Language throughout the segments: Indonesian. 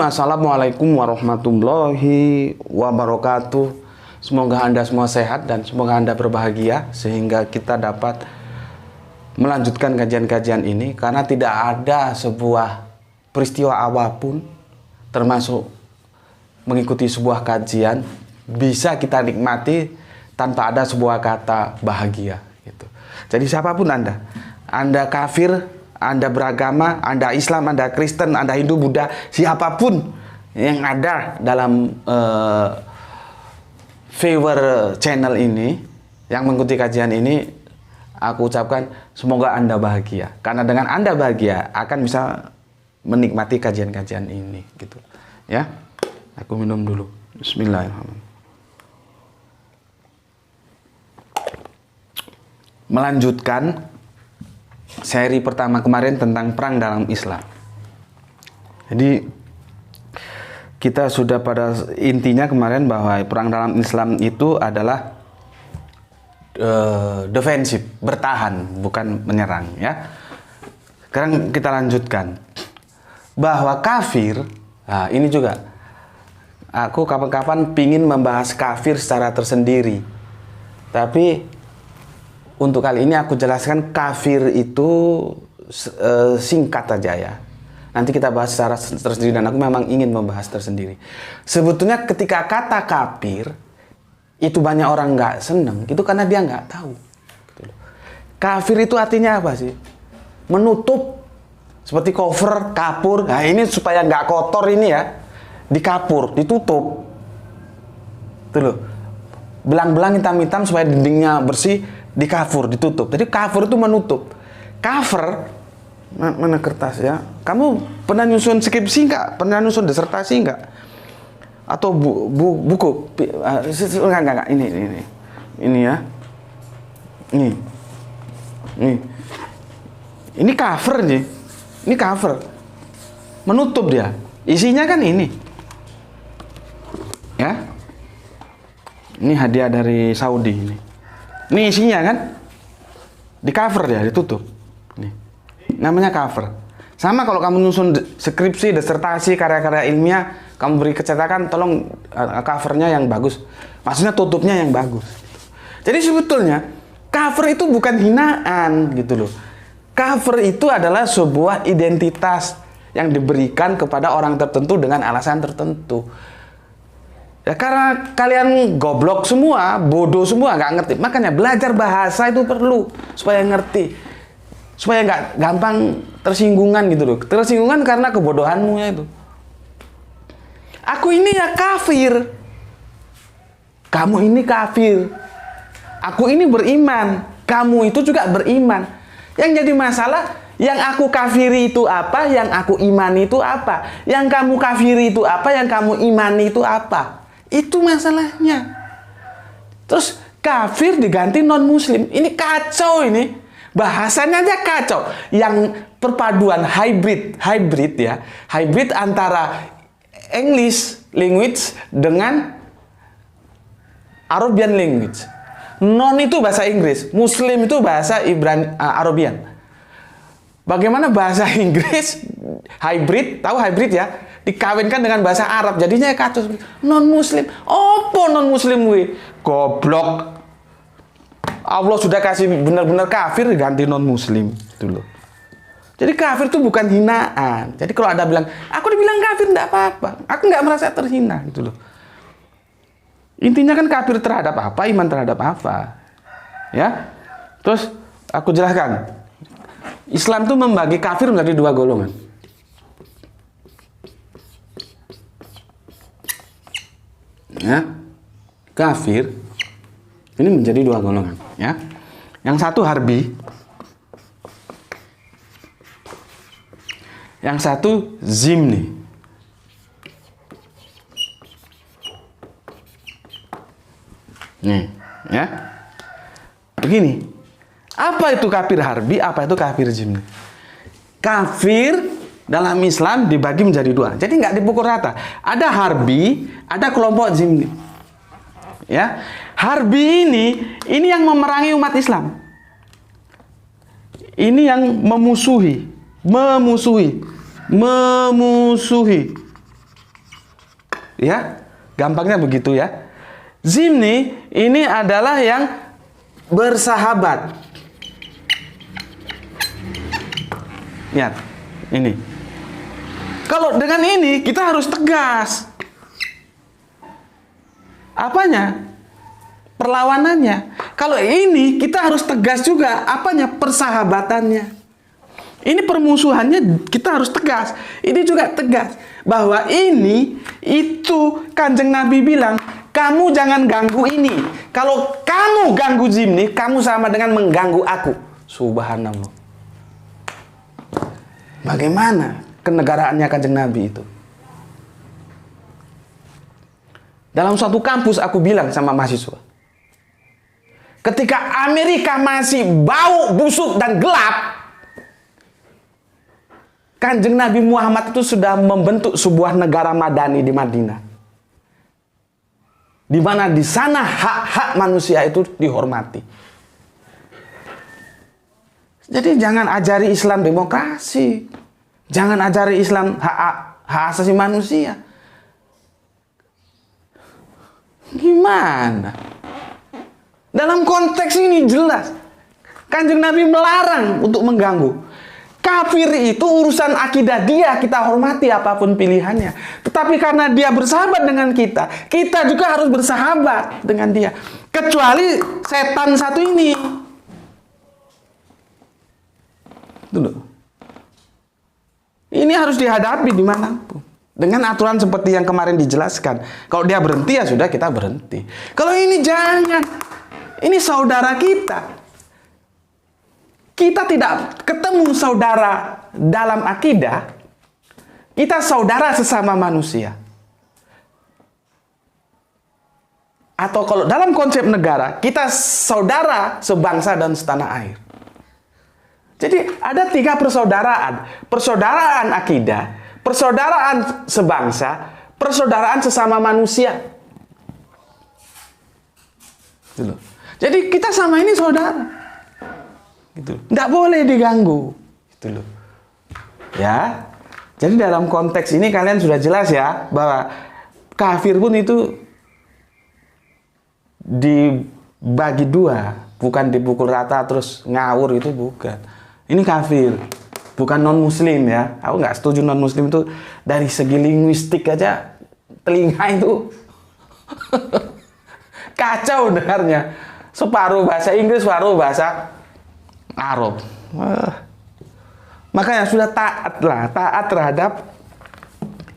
Assalamualaikum warahmatullahi wabarakatuh. Semoga Anda semua sehat dan semoga Anda berbahagia sehingga kita dapat melanjutkan kajian-kajian ini, karena tidak ada sebuah peristiwa apapun termasuk mengikuti sebuah kajian bisa kita nikmati tanpa ada sebuah kata bahagia gitu. Jadi siapapun Anda kafir, Anda beragama, Anda Islam, Anda Kristen, Anda Hindu, Buddha, siapapun yang ada dalam viewer channel ini yang mengikuti kajian ini, aku ucapkan semoga Anda bahagia, karena dengan Anda bahagia akan bisa menikmati kajian-kajian ini gitu ya. Aku minum dulu. Bismillahirrahmanirrahim. Melanjutkan seri pertama kemarin tentang perang dalam Islam. Jadi kita sudah pada intinya kemarin bahwa perang dalam Islam itu adalah defensif, bertahan, bukan menyerang ya. Sekarang kita lanjutkan bahwa kafir. Nah, ini juga aku kapan-kapan pingin membahas kafir secara tersendiri, tapi untuk kali ini aku jelaskan kafir itu singkat saja ya. Nanti kita bahas secara tersendiri, dan aku memang ingin membahas tersendiri. Sebetulnya ketika kata kafir itu banyak orang nggak seneng, itu karena dia nggak tahu. Kafir itu artinya apa sih? Menutup, seperti cover, kapur. Nah ini supaya nggak kotor ini ya, dikapur, ditutup. Tuh loh, belang-belang hitam-hitam supaya dindingnya bersih, dikafur, ditutup. Jadi kafur itu menutup. Cover, mana kertas ya? Kamu pernah nyusun skripsi nggak? Pernah nyusun disertasi nggak? Atau buku? Enggak. Ini ya. Ini cover nih. Ini cover. Menutup dia. Isinya kan ini. Ya. Ini hadiah dari Saudi ini. Ini isinya kan, di cover ya, ditutup. Nih, namanya cover. Sama kalau kamu nyusun skripsi, disertasi, karya-karya ilmiah, kamu beri kecetakan, tolong covernya yang bagus. Maksudnya tutupnya yang bagus. Jadi sebetulnya cover itu bukan hinaan gitu loh. Cover itu adalah sebuah identitas yang diberikan kepada orang tertentu dengan alasan tertentu. Ya karena kalian goblok semua, bodoh semua, nggak ngerti. Makanya belajar bahasa itu perlu supaya ngerti, supaya nggak gampang tersinggungan gitu loh. Tersinggungan karena kebodohanmu ya itu. Aku ini ya kafir, kamu ini kafir. Aku ini beriman, kamu itu juga beriman. Yang jadi masalah, yang aku kafiri itu apa, yang aku imani itu apa, yang kamu kafiri itu apa, yang kamu imani itu apa. Itu masalahnya. Terus kafir diganti non muslim. Ini kacau ini. Bahasanya aja kacau. Yang perpaduan hybrid ya. Hybrid antara English language dengan Arabian language. Non itu bahasa Inggris, muslim itu bahasa Arabian. Bagaimana bahasa Inggris hybrid, tahu hybrid ya? Dikawinkan dengan bahasa Arab, jadinya kacau. Non muslim, opo non muslim gue? Goblok. Allah sudah kasih benar-benar kafir, ganti non muslim gitu loh. Jadi kafir itu bukan hinaan. Jadi kalau ada bilang, aku dibilang kafir enggak apa-apa. Aku nggak merasa terhina gitu loh. Intinya kan kafir terhadap apa, iman terhadap apa. Ya. Terus aku jelaskan. Islam itu membagi kafir menjadi dua golongan. Ya, kafir ini menjadi dua golongan. Ya, yang satu harbi, yang satu zimni. Nih, ya. Begini. Apa itu kafir harbi? Apa itu kafir zimni? Kafir dalam Islam dibagi menjadi dua. Jadi nggak dipukul rata. Ada harbi, ada kelompok zimni. Ya, harbi ini yang memerangi umat Islam. Ini yang memusuhi. Ya, gampangnya begitu ya. Zimni ini adalah yang bersahabat. Lihat, ini. Kalau dengan ini kita harus tegas. Apanya? Perlawanannya. Kalau ini kita harus tegas juga. Apanya? Persahabatannya. Ini permusuhannya kita harus tegas. Ini juga tegas. Bahwa ini, itu Kanjeng Nabi bilang, kamu jangan ganggu ini. Kalau kamu ganggu zimni, kamu sama dengan mengganggu aku. Subhanallah. Bagaimana kenegaraannya Kanjeng Nabi itu? Dalam suatu kampus aku bilang sama mahasiswa, ketika Amerika masih bau, busuk, dan gelap, Kanjeng Nabi Muhammad itu sudah membentuk sebuah negara madani di Madinah, di mana di sana hak-hak manusia itu dihormati. Jadi jangan ajari Islam demokrasi, jangan ajari Islam hak asasi manusia. Gimana? Dalam konteks ini jelas Kanjeng Nabi melarang untuk mengganggu. Kafir itu urusan akidah dia, kita hormati apapun pilihannya. Tetapi karena dia bersahabat dengan kita, kita juga harus bersahabat dengan dia. Kecuali setan satu ini. Dulu. Ini harus dihadapi dimanapun. Dengan aturan seperti yang kemarin dijelaskan. Kalau dia berhenti, ya sudah kita berhenti. Kalau ini jangan. Ini saudara kita. Kita tidak ketemu saudara dalam akidah. Kita saudara sesama manusia. Atau kalau dalam konsep negara, kita saudara sebangsa dan setanah air. Jadi ada 3 persaudaraan. Persaudaraan akidah, persaudaraan sebangsa, persaudaraan sesama manusia. Gitu. Jadi kita sama ini saudara. Gitu. Nggak boleh diganggu. Gitu loh. Ya. Jadi dalam konteks ini kalian sudah jelas ya, bahwa kafir pun itu dibagi 2. Bukan dipukul rata terus ngawur, itu bukan. Ini kafir, bukan non-muslim ya. Aku nggak setuju non-muslim itu dari segi linguistik aja, telinga itu kacau dengarnya. Separuh bahasa Inggris, separuh bahasa Arab. Makanya sudah taat terhadap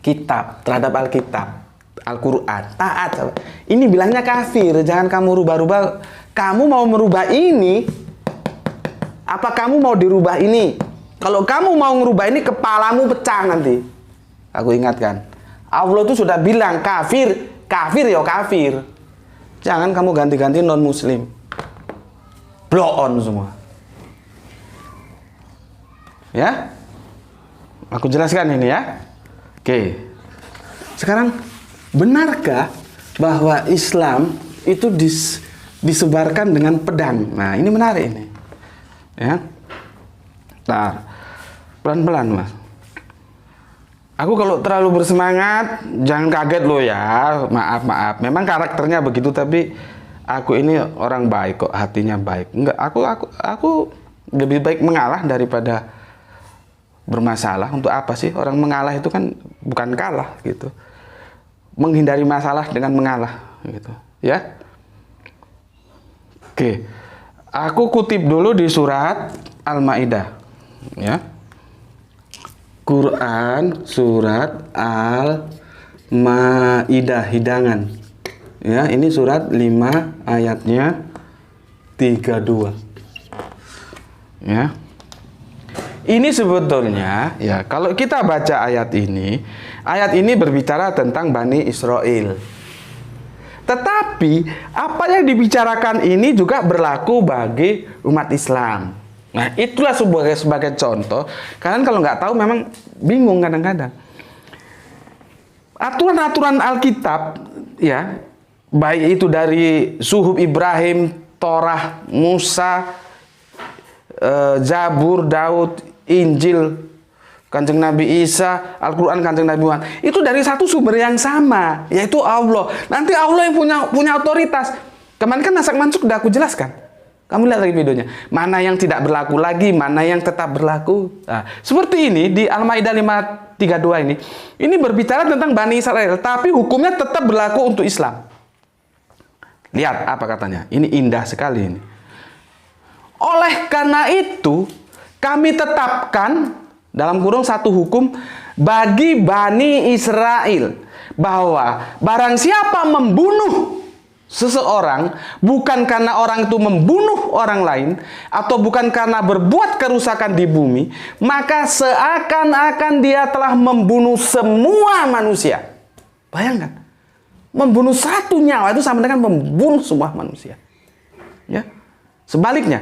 kitab, terhadap Alkitab, Al-Quran. Taat. Ini bilangnya kafir, jangan kamu rubah-rubah. Kamu mau merubah ini, apa kamu mau dirubah ini? Kalau kamu mau ngerubah ini, kepalamu pecah nanti. Aku ingatkan. Allah itu sudah bilang kafir, kafir ya kafir. Jangan kamu ganti-ganti non-muslim. Blow on semua. Ya? Aku jelaskan ini ya. Oke. Sekarang, benarkah bahwa Islam itu disebarkan dengan pedang? Nah, ini menarik ini. Ya, nah, pelan-pelan mas. Aku kalau terlalu bersemangat, jangan kaget lo ya. Maaf. Memang karakternya begitu, tapi aku ini orang baik kok, hatinya baik. Enggak, aku lebih baik mengalah daripada bermasalah. Untuk apa sih orang mengalah itu kan bukan kalah gitu. Menghindari masalah dengan mengalah gitu. Ya. Oke. Aku kutip dulu di surat Al-Maidah, ya. Quran surat Al-Maidah, hidangan. Ya, ini surat 5 ayatnya 32. Ya. Ini sebetulnya ya, kalau kita baca ayat ini berbicara tentang Bani Israel. Tetapi apa yang dibicarakan ini juga berlaku bagi umat Islam. Nah, itulah sebagai contoh. Kalian kalau nggak tahu memang bingung kadang-kadang. Aturan-aturan Alkitab, ya, baik itu dari Suhuf Ibrahim, Torah, Musa, Zabur, Daud, Injil, Kanjeng Nabi Isa, Al-Quran, Kanjeng Nabi Muhammad, itu dari satu sumber yang sama, yaitu Allah. Nanti Allah yang punya otoritas. Kemarin kan nasak mansuk udah aku jelaskan. Kamu lihat lagi videonya. Mana yang tidak berlaku lagi, mana yang tetap berlaku. Nah, seperti ini di Al-Maidah 532 ini berbicara tentang Bani Israel, tapi hukumnya tetap berlaku untuk Islam. Lihat apa katanya. Ini indah sekali ini. Oleh karena itu, kami tetapkan dalam kurung satu hukum bagi Bani Israel, bahwa barang siapa membunuh seseorang bukan karena orang itu membunuh orang lain atau bukan karena berbuat kerusakan di bumi, maka seakan-akan dia telah membunuh semua manusia. Bayangkan, membunuh satu nyawa itu sama dengan membunuh semua manusia. Ya. Sebaliknya,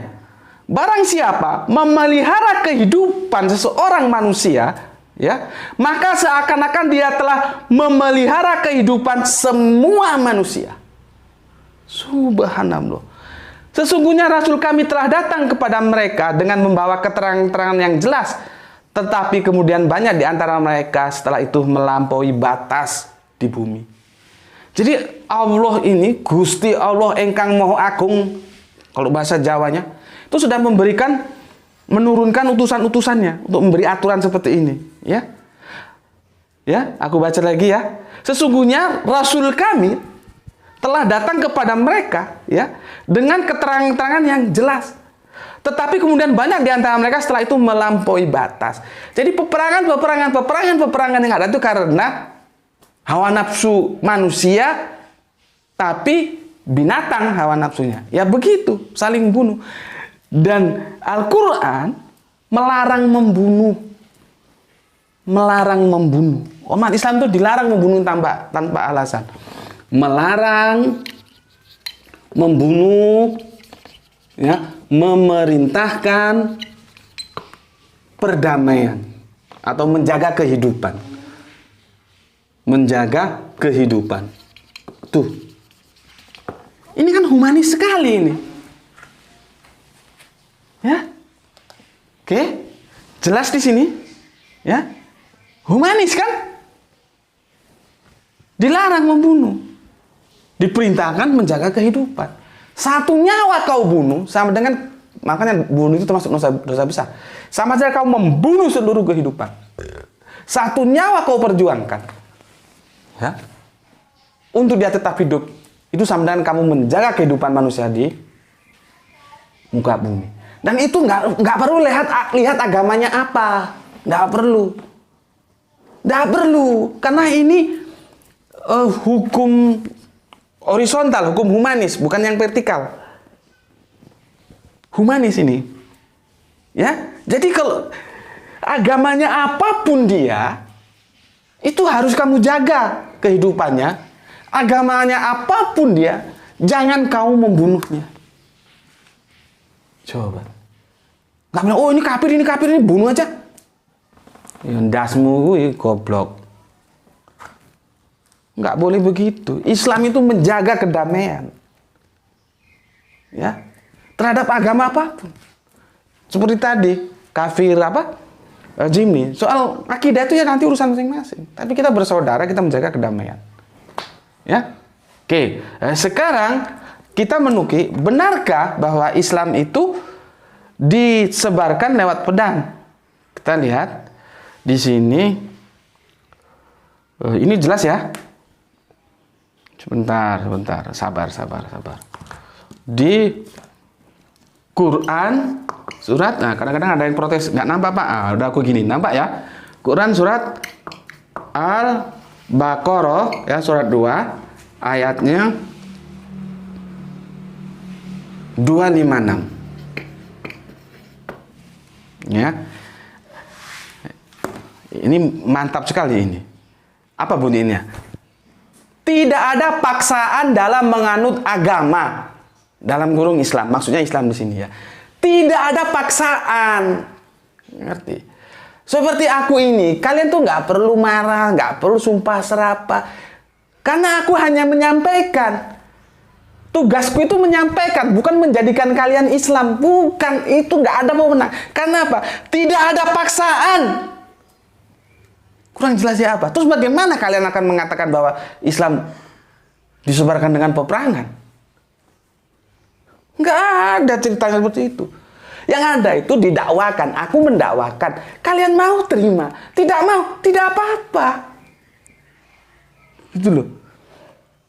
barang siapa memelihara kehidupan seseorang manusia, ya, maka seakan-akan dia telah memelihara kehidupan semua manusia. Subhanallah. Sesungguhnya Rasul kami telah datang kepada mereka dengan membawa keterangan-keterangan yang jelas, tetapi kemudian banyak di antara mereka setelah itu melampaui batas di bumi. Jadi Allah ini, Gusti Allah engkang Maha Agung, kalau bahasa Jawanya, itu sudah menurunkan utusan-utusannya untuk memberi aturan seperti ini, ya. Ya, aku baca lagi ya. Sesungguhnya Rasul kami telah datang kepada mereka, ya, dengan keterangan-keterangan yang jelas. Tetapi kemudian banyak di antara mereka setelah itu melampaui batas. Jadi peperangan yang ada itu karena hawa nafsu manusia, tapi binatang hawa nafsunya. Ya begitu, saling bunuh. Dan Al-Quran melarang membunuh. Melarang membunuh. Umat Islam itu dilarang membunuh tanpa alasan. Melarang membunuh, ya, memerintahkan perdamaian atau menjaga kehidupan. Menjaga kehidupan. Tuh. Ini kan humanis sekali ini. Ya. Oke. Jelas di sini. Ya. Humanis kan? Dilarang membunuh. Diperintahkan menjaga kehidupan. Satu nyawa kau bunuh sama dengan, makanya bunuh itu termasuk dosa besar. Sama saja kau membunuh seluruh kehidupan. Satu nyawa kau perjuangkan, ya, untuk dia tetap hidup. Itu sama dengan kamu menjaga kehidupan manusia di muka bumi. Dan itu nggak perlu lihat agamanya apa, nggak perlu, karena ini hukum horizontal, hukum humanis, bukan yang vertikal. Humanis ini. Ya. Jadi kalau agamanya apapun dia, itu harus kamu jaga kehidupannya. Agamanya apapun dia, jangan kamu membunuhnya. Coba. Nggak bilang, oh ini kafir, ini bunuh aja. Ya ndasmu goblok. Nggak boleh begitu. Islam itu menjaga kedamaian, ya, terhadap agama apapun. Seperti tadi kafir Jimmy, soal akidah itu ya nanti urusan masing-masing. Tapi kita bersaudara, kita menjaga kedamaian, ya. Oke, sekarang kita menuki, benarkah bahwa Islam itu disebarkan lewat pedang? Kita lihat di sini. Ini jelas ya. Sebentar, sabar. Di Quran surat, nah kadang-kadang ada yang protes, nggak nampak Pak, udah aku gini, nampak ya? Quran surat Al-Baqarah, ya, surat 2, ayatnya 256. Ya. Ini mantap sekali ini. Apa bunyinya? Tidak ada paksaan dalam menganut agama. Dalam kurung Islam, maksudnya Islam di sini ya. Tidak ada paksaan. Ngerti? Seperti aku ini, kalian tuh nggak perlu marah, nggak perlu sumpah serapah. Karena aku hanya menyampaikan. Tugasku itu menyampaikan, bukan menjadikan kalian Islam. Bukan, itu nggak ada pemenang. Karena apa? Tidak ada paksaan. Kurang jelas ya apa? Terus bagaimana kalian akan mengatakan bahwa Islam disebarkan dengan peperangan? Nggak ada ceritanya seperti itu. Yang ada itu didakwakan. Aku mendakwakan. Kalian mau terima. Tidak mau, tidak apa-apa. Gitu loh.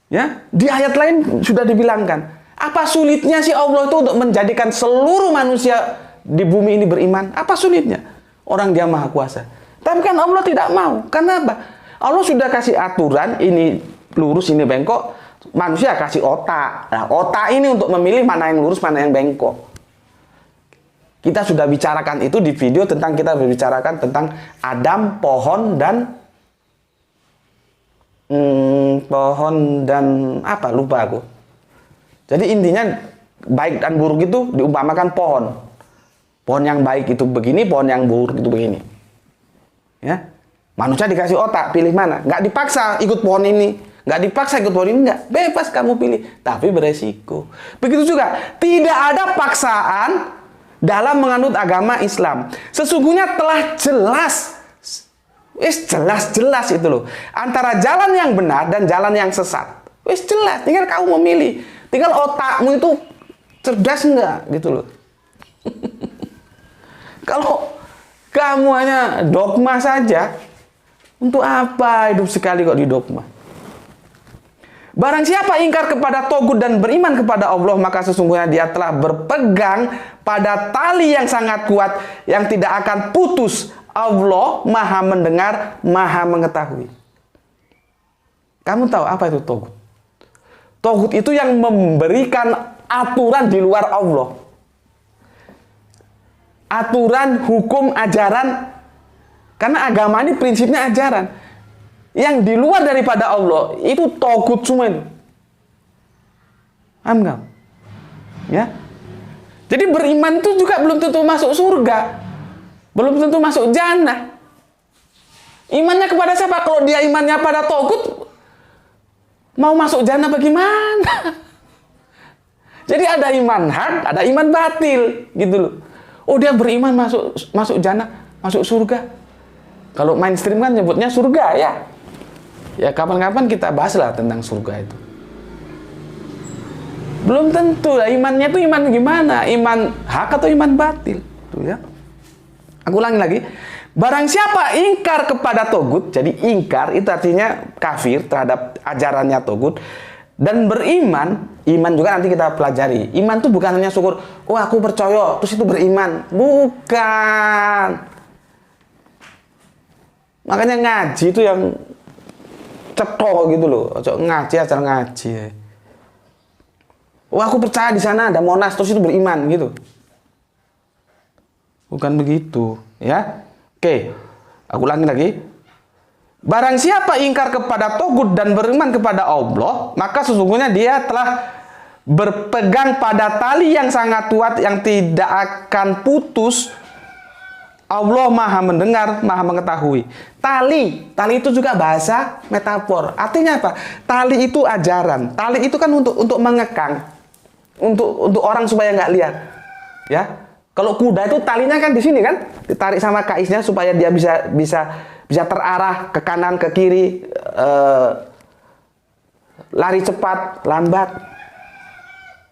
Ya, di ayat lain sudah dibilangkan. Apa sulitnya sih Allah itu untuk menjadikan seluruh manusia di bumi ini beriman? Apa sulitnya? Orang Dia Maha Kuasa. Tapi kan Allah tidak mau. Karena apa? Allah sudah kasih aturan, ini lurus, ini bengkok. Manusia kasih otak. Nah, otak ini untuk memilih mana yang lurus, mana yang bengkok. Kita sudah bicarakan itu di video tentang kita berbicarakan tentang Adam, pohon dan apa, lupa aku. Jadi intinya baik dan buruk itu diumpamakan pohon. Pohon yang baik itu begini, pohon yang buruk itu begini. Ya, manusia dikasih otak, pilih mana? Nggak dipaksa ikut pohon ini, nggak dipaksa ikut pohon ini, nggak, bebas kamu pilih, tapi beresiko. Begitu juga, tidak ada paksaan dalam menganut agama Islam. Sesungguhnya telah jelas, jelas itu loh, antara jalan yang benar dan jalan yang sesat. Jelas, tinggal kamu memilih, tinggal otakmu itu cerdas enggak, gitu loh. Kalau kamu hanya dogma saja, untuk apa hidup sekali kok di dogma? Barang siapa ingkar kepada togut dan beriman kepada Allah, maka sesungguhnya dia telah berpegang pada tali yang sangat kuat yang tidak akan putus. Allah Maha mendengar, Maha mengetahui. Kamu tahu apa itu togut? Togut itu yang memberikan aturan di luar Allah. Aturan, hukum, ajaran. Karena agama ini prinsipnya ajaran. Yang di luar daripada Allah itu togut semua itu. Paham nggak? Ya. Jadi beriman itu juga belum tentu masuk surga. Belum tentu masuk jannah. Imannya kepada siapa? Kalau dia imannya pada togut, mau masuk jannah bagaimana? Jadi ada iman hak, ada iman batil, gitu loh. Oh, dia beriman masuk jannah, masuk surga. Kalau mainstream kan nyebutnya surga ya. Ya kapan-kapan kita bahaslah tentang surga itu. Belum tentu lah, imannya itu iman gimana? Iman hak atau iman batil? Tuh ya. Aku ulangi lagi. Barang siapa ingkar kepada togut, jadi ingkar itu artinya kafir terhadap ajarannya togut, dan beriman, iman juga nanti kita pelajari. Iman itu bukan hanya syukur, oh aku percaya, terus itu beriman. Bukan. Makanya ngaji itu yang cetok gitu loh. Ngaji asal ngaji. Oh aku percaya di sana ada Monas, terus itu beriman gitu. Bukan begitu, ya. Oke, aku ulangi lagi. Barang siapa ingkar kepada togut dan beriman kepada Allah, maka sesungguhnya dia telah berpegang pada tali yang sangat kuat yang tidak akan putus. Allah Maha mendengar, Maha mengetahui. Tali itu juga bahasa metafor. Artinya apa? Tali itu ajaran. Tali itu kan untuk mengekang, untuk orang supaya nggak lihat, ya. Kalau kuda itu talinya kan di sini kan, ditarik sama kaisnya supaya dia bisa terarah ke kanan, ke kiri, lari cepat, lambat.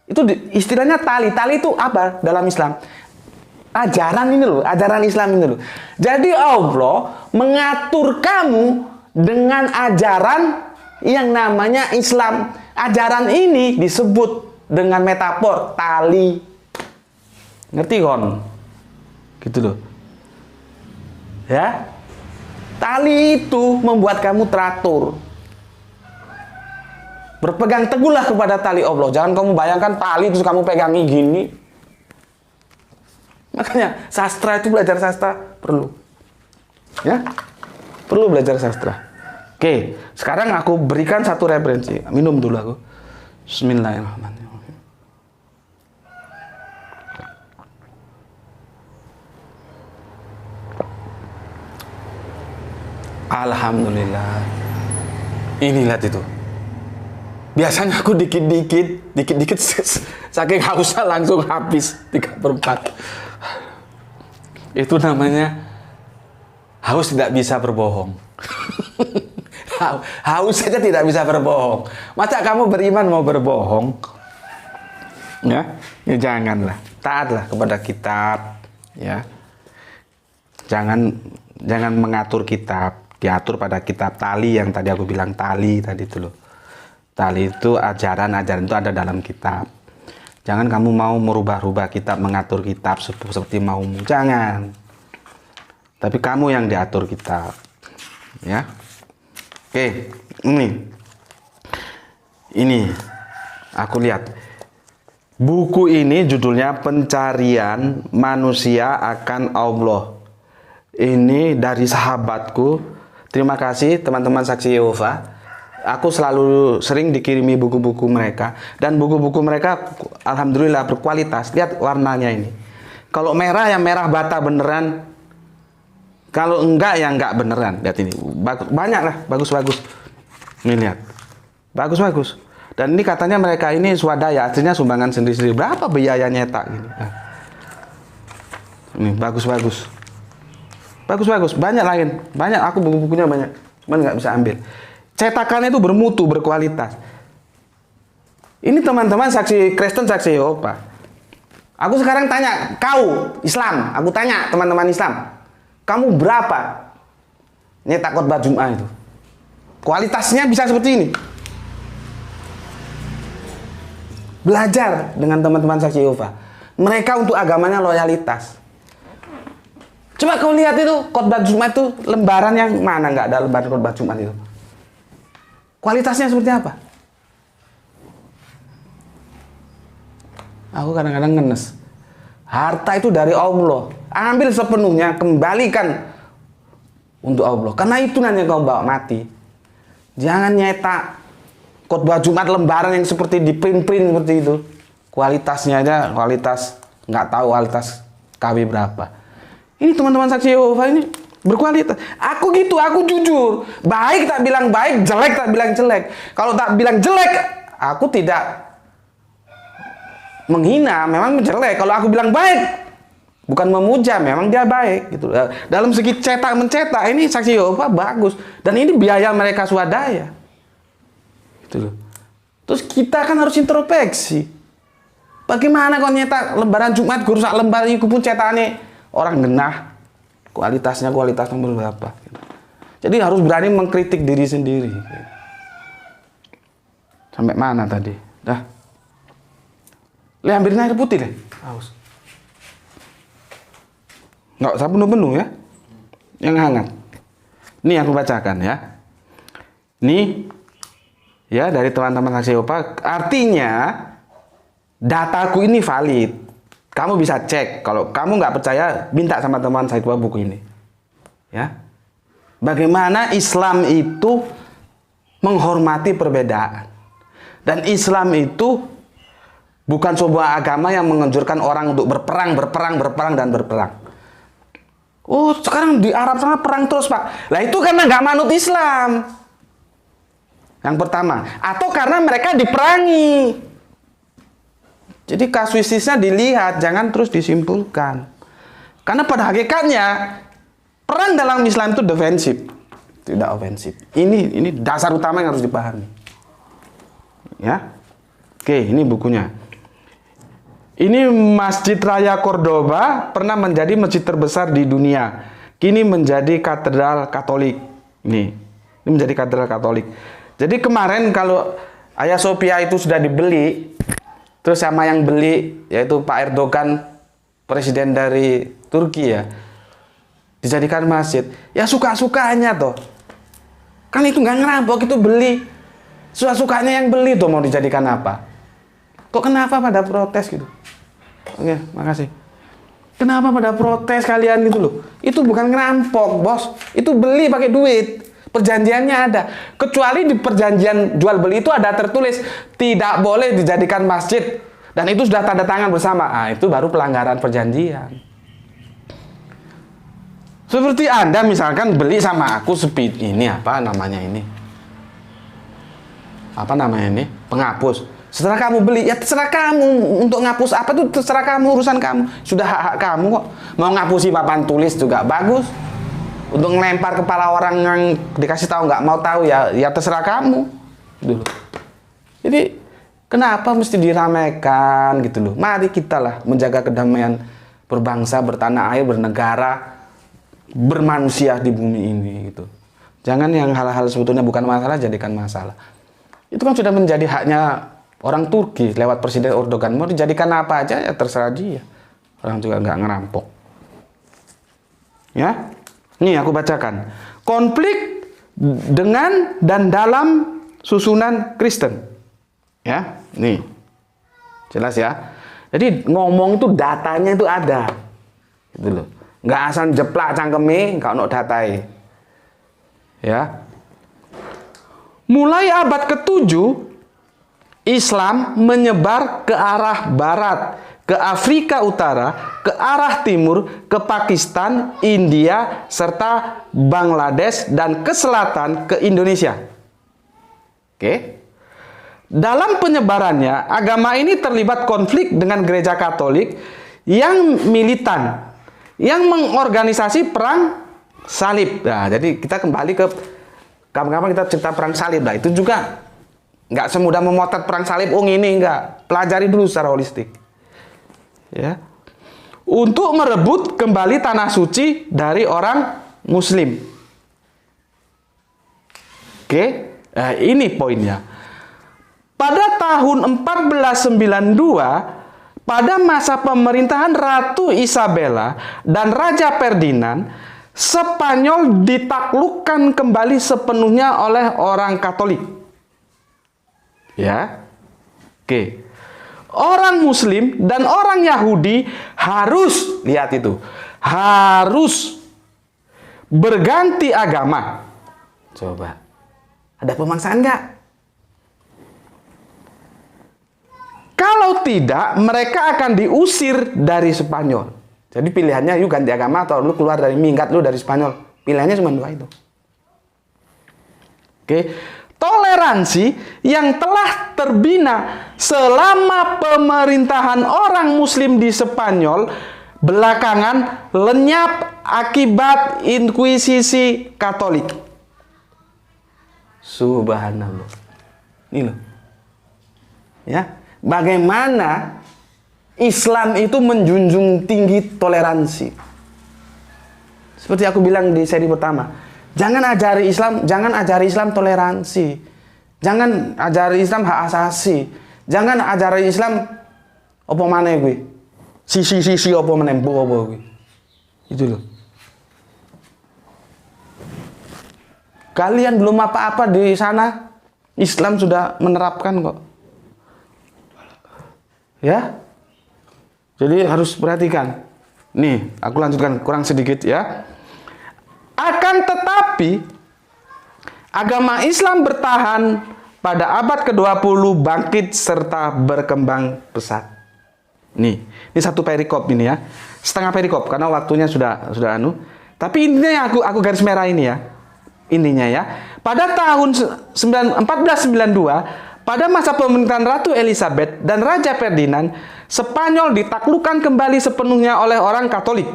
Itu istilahnya tali. Tali itu apa dalam Islam? Ajaran ini loh, ajaran Islam ini loh. Jadi Allah mengatur kamu dengan ajaran yang namanya Islam. Ajaran ini disebut dengan metafor tali. Ngerti kon? Gitu loh. Ya. Tali itu membuat kamu teratur. Berpegang teguhlah kepada tali Allah. Jangan kamu bayangkan tali terus kamu pegangi gini. Makanya sastra itu, belajar sastra perlu. Ya. Perlu belajar sastra. Oke, sekarang aku berikan satu referensi. Minum dulu aku. Bismillahirrahmanirrahim. Alhamdulillah. Ini lihat itu. Biasanya aku dikit-dikit saking hausnya langsung habis 3/4. Itu namanya haus tidak bisa berbohong. Haus saja tidak bisa berbohong. Masa kamu beriman mau berbohong? Ya, ya janganlah. Taatlah kepada kitab, ya. Jangan mengatur kitab, diatur pada kitab. Tali yang tadi aku bilang, tali tadi itu loh. Tali itu ajaran itu ada dalam kitab. Jangan kamu mau merubah-rubah kitab, mengatur kitab seperti maumu. Jangan. Tapi kamu yang diatur kitab. Ya. Oke, ini aku lihat buku ini judulnya Pencarian Manusia Akan Allah. Ini dari sahabatku. Terima kasih teman-teman saksi Yehova. Aku selalu sering dikirimi buku-buku mereka, dan buku-buku mereka alhamdulillah berkualitas. Lihat warnanya ini. Kalau merah, yang merah bata beneran. Kalau enggak, ya enggak beneran. Lihat ini, banyak lah, bagus-bagus. Ini lihat, bagus-bagus. Dan ini katanya mereka ini swadaya, artinya sumbangan sendiri-sendiri. Berapa biaya nyetak ini? Nah. Ini bagus-bagus, bagus-bagus. Banyak lain, banyak. Aku buku-bukunya banyak, cuman nggak bisa ambil. Cetakannya itu bermutu, berkualitas. Ini teman-teman saksi Kristen, saksi Yehova. Aku sekarang tanya, kau Islam, aku tanya teman-teman Islam. Kamu berapa nyetak khotbah Jumat itu? Kualitasnya bisa seperti ini. Belajar dengan teman-teman saksi Yehova. Mereka untuk agamanya loyalitas. Coba kau lihat itu khotbah Jumat itu lembaran yang mana, nggak ada lembaran khotbah Jumat itu. Kualitasnya seperti apa? Aku kadang-kadang ngenes. Harta itu dari Allah. Ambil sepenuhnya, kembalikan untuk Allah. Karena itu nanti kau bawa mati. Jangan nyetak khotbah Jumat lembaran yang seperti di print-print seperti itu. Kualitasnya aja, kualitas nggak tahu kualitas KW berapa. Ini teman-teman saksi Yehova ini berkualitas. Aku gitu, aku jujur. Baik tak bilang baik, jelek tak bilang jelek. Kalau tak bilang jelek, aku tidak menghina, memang jelek. Kalau aku bilang baik, bukan memuja, memang dia baik gitu. Dalam segi cetak mencetak ini saksi Yehova bagus, dan ini biaya mereka swadaya. Gitu loh. Terus kita kan harus introspeksi. Bagaimana kau nyetak lembaran Jumat, guru sak lembar itu pun cetakannya orang genah. Kualitas nomor berapa. Gitu. Jadi harus berani mengkritik diri sendiri. Sampai mana tadi? Dah. Ambilin air putih deh. Haus. Nggak usah penuh-penuh ya. Yang hangat. Ini aku bacakan ya. Ini ya dari teman-teman saksi Yehova. Artinya dataku ini valid. Kamu bisa cek. Kalau kamu nggak percaya, minta sama teman saksi Yehova buku ini. Ya. Bagaimana Islam itu menghormati perbedaan. Dan Islam itu bukan sebuah agama yang menganjurkan orang untuk berperang, dan berperang. Oh, sekarang di Arab sana perang terus, Pak. Lah itu karena nggak manut Islam. Yang pertama. Atau karena mereka diperangi. Jadi kasuistisnya dilihat, jangan terus disimpulkan. Karena pada hakikatnya, perang dalam Islam itu defensif, tidak ofensif. Ini dasar utama yang harus dipahami. Ya. Oke, ini bukunya. Ini Masjid Raya Cordoba pernah menjadi masjid terbesar di dunia. Kini menjadi katedral Katolik. Ini menjadi katedral Katolik. Jadi kemarin kalau Hagia Sophia itu sudah dibeli, terus sama yang beli yaitu Pak Erdogan, presiden dari Turki ya, dijadikan masjid. Ya suka-sukanya toh. Kan itu nggak ngerampok, itu beli. Suka-sukanya yang beli tuh mau dijadikan apa? Kok kenapa pada protes gitu? Oke, makasih. Kenapa pada protes kalian gitu loh? Itu bukan ngerampok, bos. Itu beli pakai duit. Perjanjiannya ada. Kecuali di perjanjian jual beli itu ada tertulis tidak boleh dijadikan masjid. Dan itu sudah tanda tangan bersama. Ah, itu baru pelanggaran perjanjian. Seperti Anda misalkan beli sama aku speed ini apa namanya ini? Apa namanya ini? Penghapus. Setelah kamu beli, ya terserah kamu untuk ngapus apa tuh terserah kamu, urusan kamu. Sudah hak-hak kamu kok. Mau ngapusi papan tulis juga bagus. Untuk ngelempar kepala orang yang dikasih tahu nggak mau tahu ya terserah kamu dulu. Jadi kenapa mesti diramaikan gitu loh? Mari kita lah menjaga kedamaian berbangsa, bertanah air, bernegara, bermanusia di bumi ini gitu. Jangan yang hal-hal sebetulnya bukan masalah jadikan masalah. Itu kan sudah menjadi haknya orang Turki lewat Presiden Erdogan. Mau dijadikan apa aja ya terserah dia. Orang juga nggak ngerampok. Ya. Nih aku bacakan. Konflik dengan dan dalam susunan Kristen. Ya, nih. Jelas ya. Jadi ngomong itu datanya itu ada. Gitu loh. Nggak asal jeplak cangkeme, nggak ono datai. Ya. Mulai abad ke-7 Islam menyebar ke arah barat, ke Afrika Utara, ke arah timur, ke Pakistan, India, serta Bangladesh, dan ke selatan, ke Indonesia. Oke. Dalam penyebarannya, agama ini terlibat konflik dengan gereja Katolik yang militan, yang mengorganisasi perang salib. Nah, jadi kita kembali ke kapan-kapan kita cerita perang salib. Nah, itu juga nggak semudah memotret perang salib. Ini nggak. Pelajari dulu secara holistik. Ya, untuk merebut kembali tanah suci dari orang Muslim. Oke, nah, ini poinnya. Pada tahun 1492, pada masa pemerintahan Ratu Isabella dan Raja Ferdinand, Spanyol ditaklukkan kembali sepenuhnya oleh orang Katolik. Ya, oke. Orang Muslim dan orang Yahudi harus, lihat itu, harus berganti agama. Coba, ada pemaksaan nggak? Kalau tidak, mereka akan diusir dari Spanyol. Jadi pilihannya, yuk ganti agama atau lu keluar dari minggat lu dari Spanyol. Pilihannya cuma dua itu. Oke. Toleransi yang telah terbina selama pemerintahan orang Muslim di Spanyol belakangan lenyap akibat inkuisisi Katolik. Subhanallah. Ini loh. Ya, bagaimana Islam itu menjunjung tinggi toleransi. Seperti aku bilang di seri pertama. Jangan ajari Islam toleransi. Jangan ajari Islam hak asasi. Jangan ajari Islam apa maneh kuwi. Sisi apa meneh apa kuwi. Itu loh. Kalian belum apa-apa di sana, Islam sudah menerapkan kok. Ya. Jadi harus perhatikan. Nih, aku lanjutkan kurang sedikit ya. Akan tetapi, agama Islam bertahan pada abad ke-20 bangkit serta berkembang pesat. Ini satu perikop ini ya. Setengah perikop karena waktunya sudah anu. Tapi intinya aku garis merah ini ya. Intinya ya. Pada tahun 1492, pada masa pemerintahan Ratu Elizabeth dan Raja Ferdinand, Spanyol ditaklukkan kembali sepenuhnya oleh orang Katolik.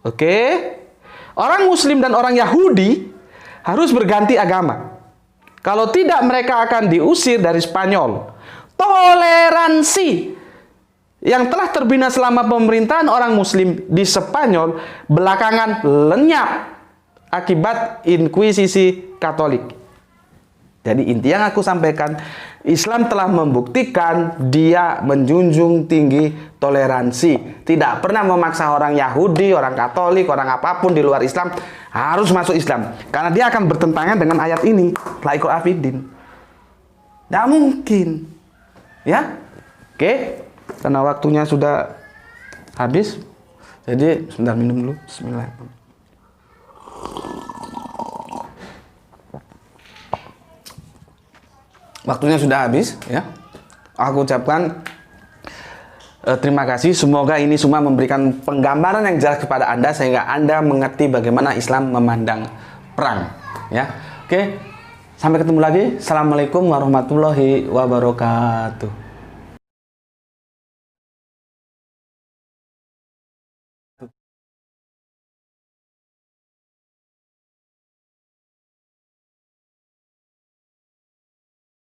Oke. Orang Muslim dan orang Yahudi harus berganti agama. Kalau tidak, mereka akan diusir dari Spanyol. Toleransi yang telah terbina selama pemerintahan orang Muslim di Spanyol belakangan lenyap akibat inkuisisi Katolik. Jadi inti yang aku sampaikan, Islam telah membuktikan dia menjunjung tinggi toleransi. Tidak pernah memaksa orang Yahudi, orang Katolik, orang apapun di luar Islam harus masuk Islam. Karena dia akan bertentangan dengan ayat ini. La ikraha fiddin. Tidak mungkin. Ya? Oke. Karena waktunya sudah habis. Jadi sebentar minum dulu. Bismillahirrahmanirrahim. waktunya sudah habis ya. Aku ucapkan terima kasih. Semoga ini semua memberikan penggambaran yang jelas kepada Anda sehingga Anda mengerti bagaimana Islam memandang perang ya. Oke, sampai ketemu lagi. Assalamualaikum warahmatullahi wabarakatuh.